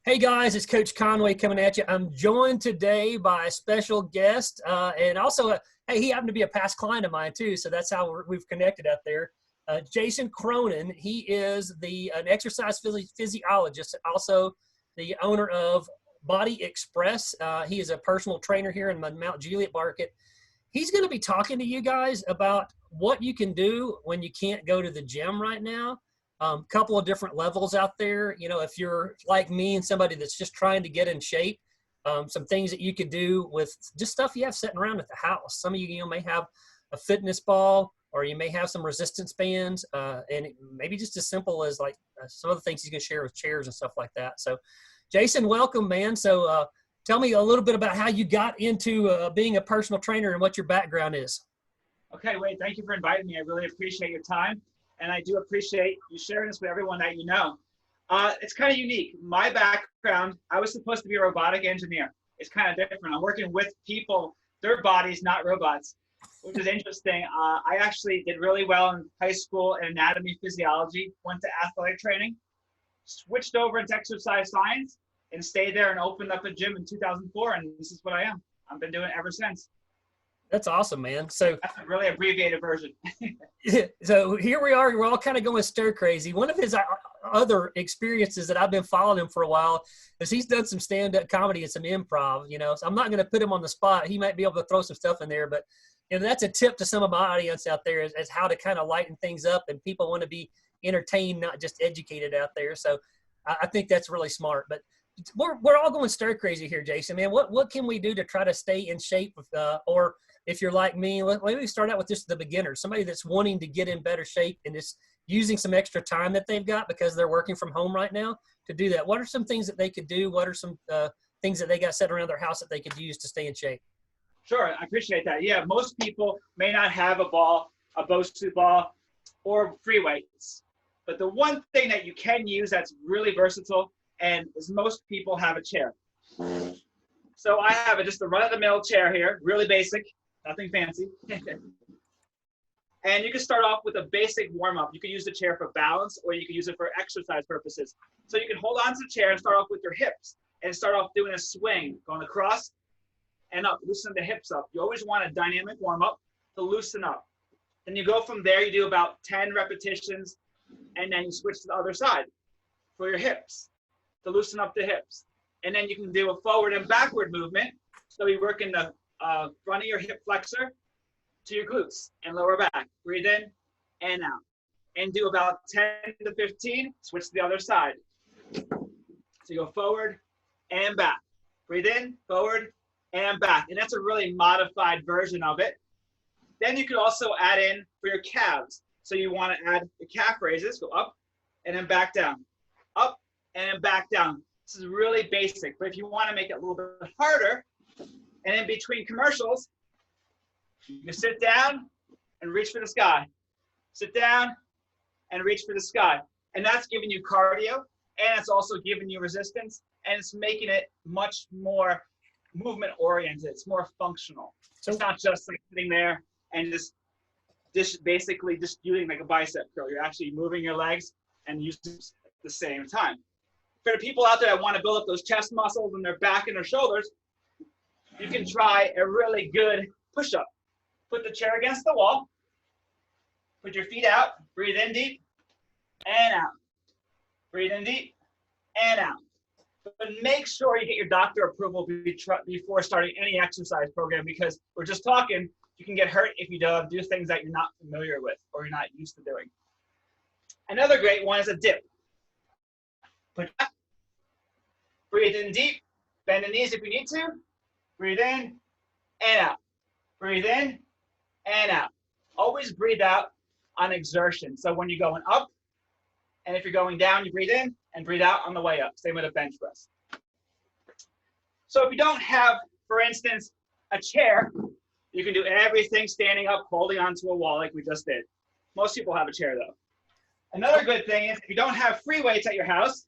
Hey guys, it's Coach Conway coming at you. I'm joined today by a special guest, and also, hey, he happened to be a past client of mine too, so that's how we've connected out there. Jason Cronan, he is an exercise physiologist, also the owner of Body Express. He is a personal trainer here in Mount Juliet market. He's going to be talking to you guys about what you can do when you can't go to the gym right now. Couple of different levels out there. You know, if you're like me and somebody that's just trying to get in shape, some things that you could do with just stuff you have sitting around at the house. Some of you, may have a fitness ball, or you may have some resistance bands, and maybe just as simple as like some of the things he's going to share with chairs and stuff like that. So, Jason, welcome, man. So, tell me a little bit about how you got into being a personal trainer and what your background is. Okay, Wade, thank you for inviting me. I really appreciate your time. And I do appreciate you sharing this with everyone that you know. It's kind of unique. My background, I was supposed to be a robotic engineer. It's kind of different. I'm working with people, their bodies, not robots, which is interesting. I actually did really well in high school in anatomy, physiology, went to athletic training, switched over into exercise science, and stayed there and opened up a gym in 2004. And this is what I am. I've been doing it ever since. That's awesome, man. So that's a really abbreviated version. So here we are. We're all kind of going stir crazy. One of his other experiences that I've been following him for a while is he's done some stand-up comedy and some improv, so I'm not going to put him on the spot. He might be able to throw some stuff in there, but that's a tip to some of my audience out there as how to kind of lighten things up, and people want to be entertained, not just educated out there. So I think that's really smart. But we're all going stir crazy here, Jason, man. What can we do to try to stay in shape or if you're like me, let me start out with just the beginner, somebody that's wanting to get in better shape and is using some extra time that they've got because they're working from home right now to do that. What are some things that they could do? What are some things that they got set around their house that they could use to stay in shape? Sure, I appreciate that. Yeah, most people may not have a ball, a Bosu ball, or free weights. But the one thing that you can use that's really versatile and is most people have a chair. So I have just a run-of-the-mill chair here, really basic. Nothing fancy. And you can start off with a basic warm-up. You can use the chair for balance, or you can use it for exercise purposes. So you can hold on to the chair and start off with your hips and start off doing a swing, going across and up, loosen the hips up. You always want a dynamic warm-up to loosen up. Then you go from there, you do about 10 repetitions, and then you switch to the other side for your hips to loosen up the hips. And then you can do a forward and backward movement. So you work in the front of your hip flexor to your glutes and lower back. Breathe in and out. And do about 10 to 15, switch to the other side. So you go forward and back. Breathe in, forward, and back. And that's a really modified version of it. Then you could also add in for your calves. So you want to add the calf raises, go up and then back down. Up and then back down. This is really basic, but if you want to make it a little bit harder, and in between commercials, you can sit down and reach for the sky. Sit down and reach for the sky. And that's giving you cardio, and it's also giving you resistance, and it's making it much more movement oriented. It's more functional. So it's not just like sitting there and just basically just doing like a bicep curl. You're actually moving your legs and using it at the same time. For the people out there that want to build up those chest muscles and their back and their shoulders, you can try a really good push-up. Put the chair against the wall. Put your feet out. Breathe in deep and out. Breathe in deep and out. But make sure you get your doctor approval before starting any exercise program, because we're just talking, you can get hurt if you do things that you're not familiar with or you're not used to doing. Another great one is a dip. Put back. Breathe in deep. Bend the knees if you need to. Breathe in and out. Breathe in and out. Always breathe out on exertion. So when you're going up, and if you're going down, you breathe in and breathe out on the way up. Same with a bench press. So if you don't have, for instance, a chair, you can do everything standing up, holding onto a wall like we just did. Most people have a chair though. Another good thing is if you don't have free weights at your house,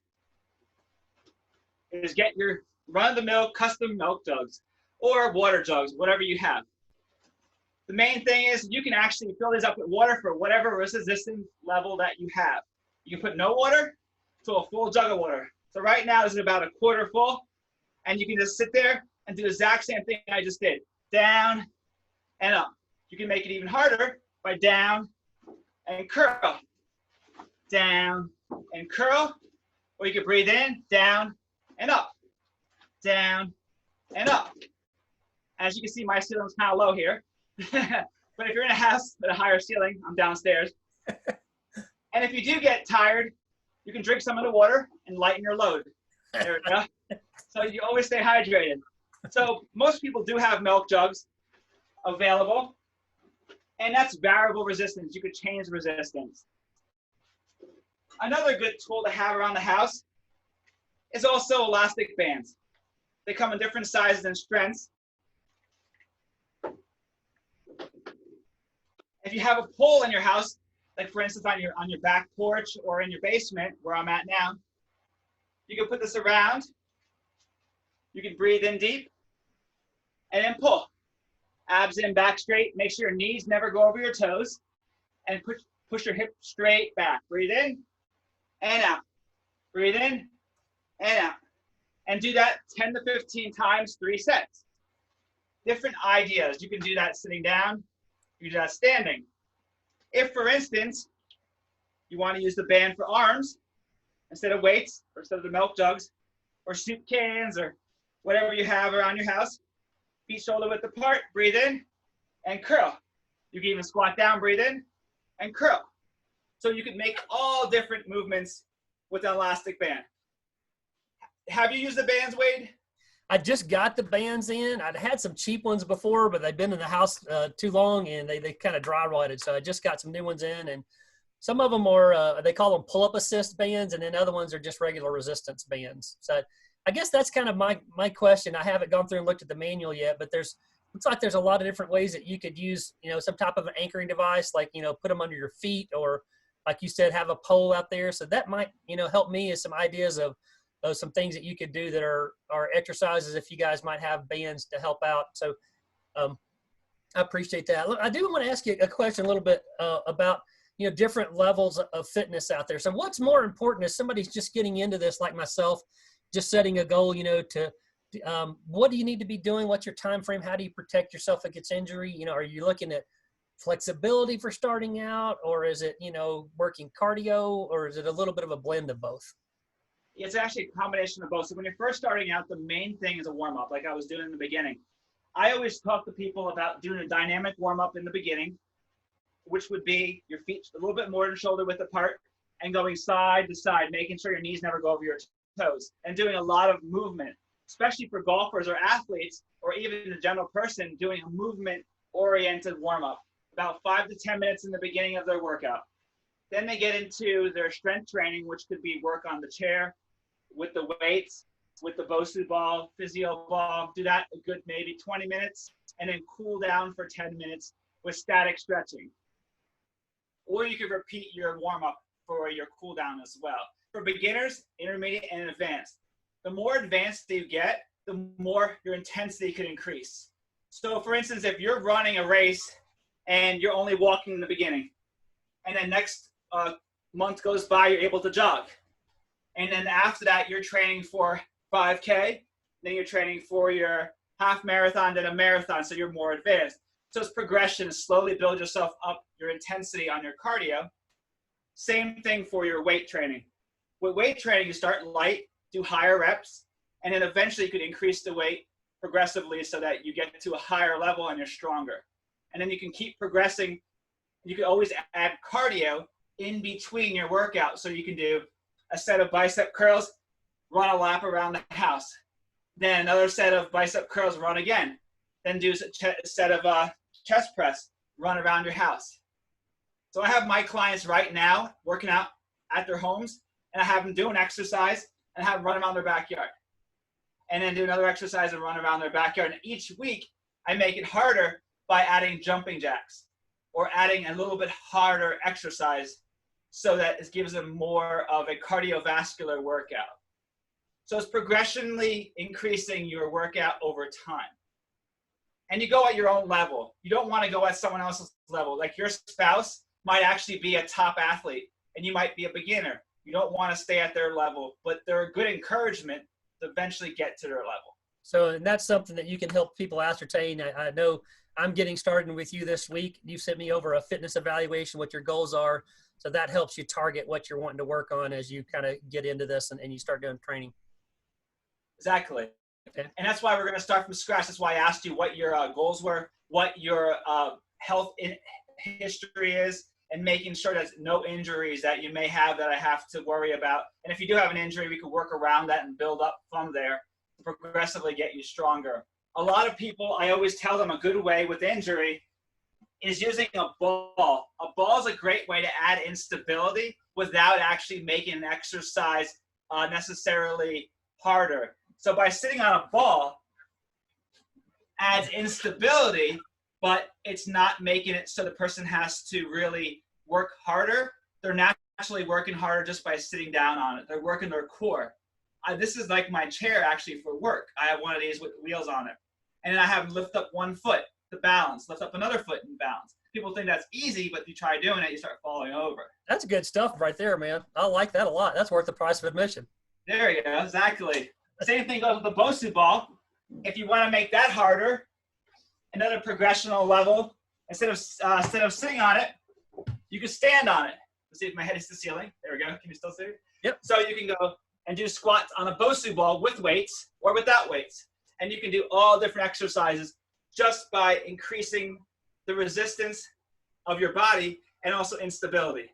is get your run-of-the-mill custom milk jugs or water jugs, whatever you have. The main thing is you can actually fill these up with water for whatever resistance level that you have. You can put no water to a full jug of water So right now is about a quarter full, and you can just sit there and do the exact same thing I just did. Down and up. You can make it even harder by down and curl. Down and curl. Or you can breathe in, down and up. Down and up. As you can see, my ceiling's kind of low here. But if you're in a house with a higher ceiling, I'm downstairs. And if you do get tired, you can drink some of the water and lighten your load. There we go. So you always stay hydrated. So most people do have milk jugs available, and that's variable resistance. You could change resistance. Another good tool to have around the house is also elastic bands. They come in different sizes and strengths. If you have a pole in your house, like for instance on your back porch or in your basement where I'm at now, you can put this around. You can breathe in deep and then pull. Abs in, back straight. Make sure your knees never go over your toes, and push your hips straight back. Breathe in and out. Breathe in and out. And do that 10 to 15 times, 3 sets. Different ideas. You can do that sitting down. You can do that standing. If, for instance, you want to use the band for arms instead of weights, or instead of the milk jugs, or soup cans, or whatever you have around your house, feet shoulder width apart, breathe in and curl. You can even squat down, breathe in and curl. So you can make all different movements with an elastic band. Have you used the bands, Wade? I just got the bands in. I'd had some cheap ones before, but they've been in the house too long, and they kind of dry rotted. So I just got some new ones in, and some of them are, they call them pull-up assist bands, and then other ones are just regular resistance bands. So I guess that's kind of my question. I haven't gone through and looked at the manual yet, but looks like there's a lot of different ways that you could use, some type of an anchoring device, like, put them under your feet, or like you said, have a pole out there. So that might, help me as some ideas of some things that you could do that are exercises if you guys might have bands to help out. So I appreciate that. Look, I do want to ask you a question a little bit about, different levels of fitness out there. So what's more important if somebody's just getting into this like myself, just setting a goal, what do you need to be doing? What's your time frame? How do you protect yourself against injury? Are you looking at flexibility for starting out, or is it, working cardio, or is it a little bit of a blend of both? It's actually a combination of both. So when you're first starting out, the main thing is a warm-up, like I was doing in the beginning. I always talk to people about doing a dynamic warm-up in the beginning, which would be your feet a little bit more than shoulder width apart and going side to side, making sure your knees never go over your toes, and doing a lot of movement, especially for golfers or athletes, or even the general person, doing a movement-oriented warm-up, about 5 to 10 minutes in the beginning of their workout. Then they get into their strength training, which could be work on the chair, with the weights, with the Bosu ball, physio ball. Do that a good maybe 20 minutes, and then cool down for 10 minutes with static stretching. Or you could repeat your warm-up for your cool down as well. For beginners, intermediate, and advanced. The more advanced you get, the more your intensity could increase. So for instance, if you're running a race and you're only walking in the beginning, and then next month goes by, you're able to jog. And then after that, you're training for 5K, then you're training for your half marathon, then a marathon, so you're more advanced. So it's progression, slowly build yourself up your intensity on your cardio. Same thing for your weight training. With weight training, you start light, do higher reps, and then eventually you could increase the weight progressively so that you get to a higher level and you're stronger. And then you can keep progressing. You can always add cardio in between your workout. So you can do a set of bicep curls, run a lap around the house. Then another set of bicep curls, run again. Then do a set of chest press, run around your house. So I have my clients right now working out at their homes, and I have them do an exercise and have them run around their backyard. And then do another exercise and run around their backyard. And each week, I make it harder by adding jumping jacks or adding a little bit harder exercise so that it gives them more of a cardiovascular workout. So it's progressionally increasing your workout over time. And you go at your own level. You don't want to go at someone else's level. Like your spouse might actually be a top athlete and you might be a beginner. You don't want to stay at their level, but they're a good encouragement to eventually get to their level. So, and that's something that you can help people ascertain. I know I'm getting started with you this week. You sent me over a fitness evaluation, what your goals are. So that helps you target what you're wanting to work on as you kind of get into this and you start doing training. Exactly. Okay. And that's why we're going to start from scratch. That's why I asked you what your goals were, what your health history is, and making sure there's no injuries that you may have that I have to worry about. And if you do have an injury, we could work around that and build up from there to progressively get you stronger. A lot of people, I always tell them a good way with injury is using a ball. A ball is a great way to add instability without actually making an exercise necessarily harder. So by sitting on a ball adds instability, but it's not making it so the person has to really work harder. They're naturally working harder just by sitting down on it. They're working their core. This is like my chair actually for work. I have one of these with wheels on it. And I have lift up one foot to balance, lift up another foot and balance. People think that's easy, but you try doing it, you start falling over. That's good stuff right there, man. I like that a lot. That's worth the price of admission. There you go, exactly. Same thing goes with the Bosu ball. If you want to make that harder, another progressional level, instead of sitting on it, you can stand on it. Let's see if my head hits the ceiling. There we go. Can you still see it? Yep. So you can go and do squats on a Bosu ball with weights or without weights. And you can do all different exercises just by increasing the resistance of your body and also instability.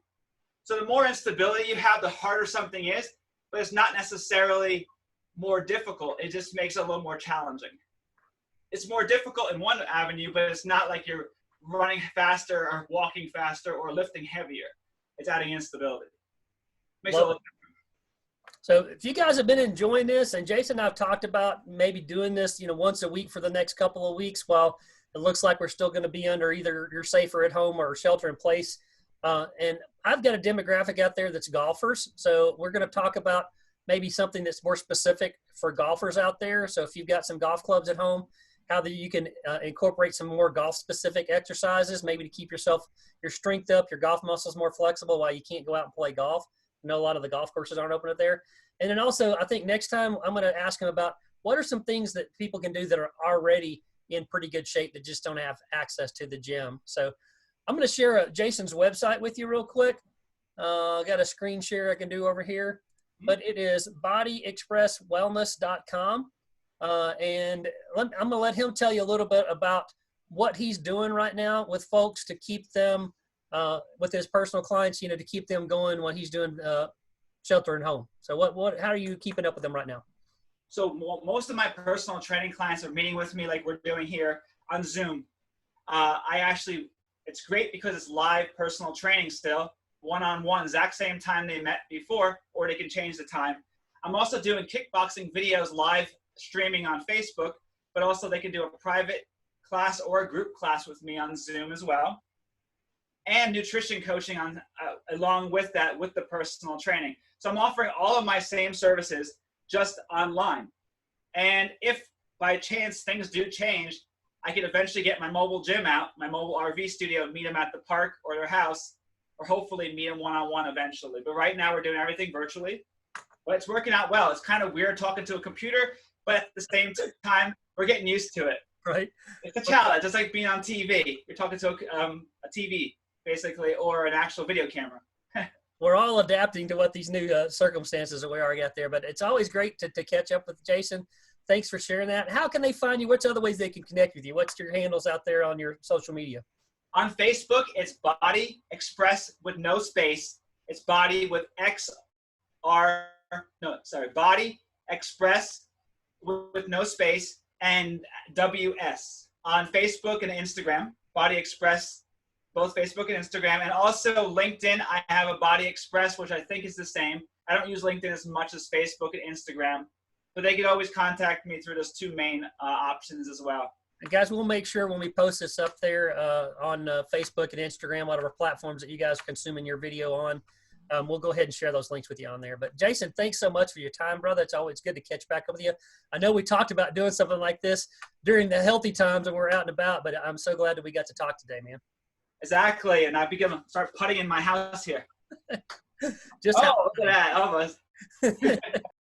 So the more instability you have, the harder something is, but it's not necessarily more difficult. It just makes it a little more challenging. It's more difficult in one avenue, but it's not like you're running faster or walking faster or lifting heavier. It's adding instability. Makes it a little different. So if you guys have been enjoying this, and Jason and I have talked about maybe doing this, once a week for the next couple of weeks while it looks like we're still going to be under either you're safer at home or shelter in place. And I've got a demographic out there that's golfers. So we're going to talk about maybe something that's more specific for golfers out there. So if you've got some golf clubs at home, how that you can incorporate some more golf specific exercises, maybe to keep your strength up, your golf muscles more flexible while you can't go out and play golf. I know a lot of the golf courses aren't open up there. And then also, I think next time I'm going to ask him about what are some things that people can do that are already in pretty good shape that just don't have access to the gym. So I'm going to share Jason's website with you real quick. I got a screen share I can do over here, but it is bodyexpresswellness.com. And I'm going to let him tell you a little bit about what he's doing right now with folks to keep them with his personal clients, to keep them going when he's doing shelter at home. So how are you keeping up with them right now? So most of my personal training clients are meeting with me like we're doing here on Zoom. It's great because it's live personal training still, one-on-one, exact same time they met before, or they can change the time. I'm also doing kickboxing videos live streaming on Facebook, but also they can do a private class or a group class with me on Zoom as well. And nutrition coaching along with that, with the personal training. So I'm offering all of my same services just online. And if by chance things do change, I can eventually get my mobile gym out, my mobile RV studio, and meet them at the park or their house, or hopefully meet them one-on-one eventually. But right now we're doing everything virtually, but it's working out well. It's kind of weird talking to a computer, but at the same time, we're getting used to it. Right. It's a challenge. It's like being on TV. You're talking to a TV, basically, or an actual video camera. We're all adapting to what these new circumstances that we already got there, but it's always great to catch up with Jason. Thanks for sharing that. How can they find you? What's other ways they can connect with you? What's your handles out there on your social media? On Facebook, it's Body Express with no space. It's Body with Body Express with no space and WS. On Facebook and Instagram, Body Express, both Facebook and Instagram, and also LinkedIn. I have a Body Express, which I think is the same. I don't use LinkedIn as much as Facebook and Instagram, but they can always contact me through those two main options as well. And guys, we'll make sure when we post this up there on Facebook and Instagram, whatever platforms that you guys are consuming your video on, we'll go ahead and share those links with you on there. But Jason, thanks so much for your time, brother. It's always good to catch back up with you. I know we talked about doing something like this during the healthy times when we're out and about, but I'm so glad that we got to talk today, man. Exactly, and I've begun to start putting in my house here. Just Oh, look at that, almost.